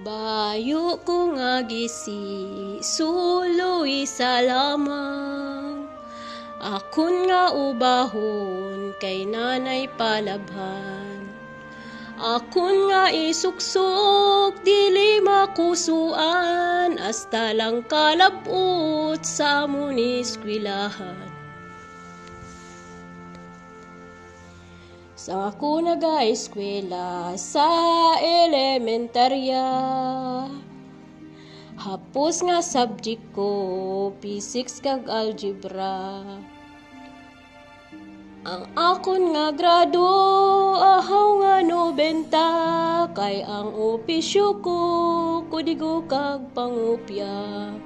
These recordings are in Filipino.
Bayo ko nga gisi, suloy sa lamang. Akon nga ubahon, kay nanay palabhan. Akon nga isuksok, dili makusuan, hasta lang kalabot sa amon eskwilahan. Sa ako nag-eskwela sa elementarya, hapos nga subject ko, physics kag algebra. Ang akon nga grado, ahaw nga 90, kay ang opisyo ko, kudigo kag pangupya.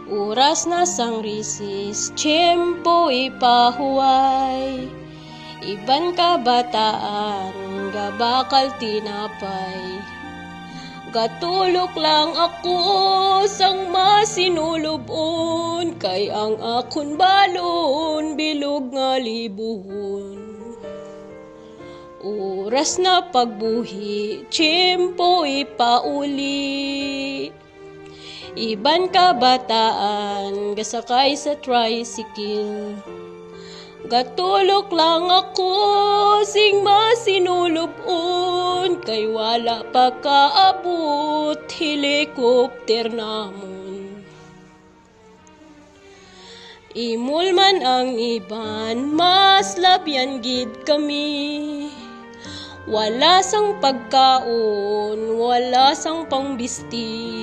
Oras na sang risis, tiyempo ipahuway. Iban kabataan, gabakal tinapay. Gatulok lang ako sang masinulubon, kay ang akon balon, bilog nga libuhon. Oras na pagbuhi, tiyempo ipauli. Iban kabataan, gasakay sa tricycle. Gatulok lang ako, sing masinulubon, kay wala pa kaabot, helikopter namon. Imol man ang iban, mas labyan gid kami. Wala sang pagkaon, wala sang pangbisti.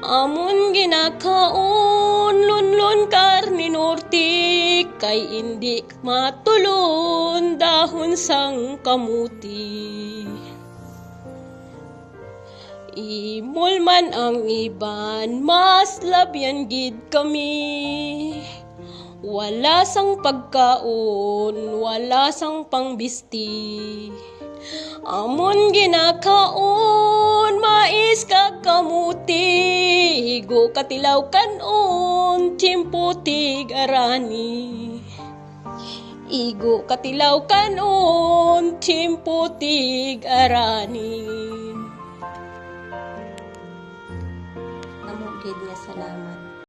Amon ginakaon, lunlon karni norte, kay hindi matulon, dahon sang kamuti. Imol man ang iban, mas labyan gid kami. Wala sang pagkaon, wala sang pangbisti. Amon ginakaon, mais kag kamuti, igo katilaw kanon, tiyempo tig arani. Igo katilaw kanon, tiyempo tig arani. Amo gid nga salamat.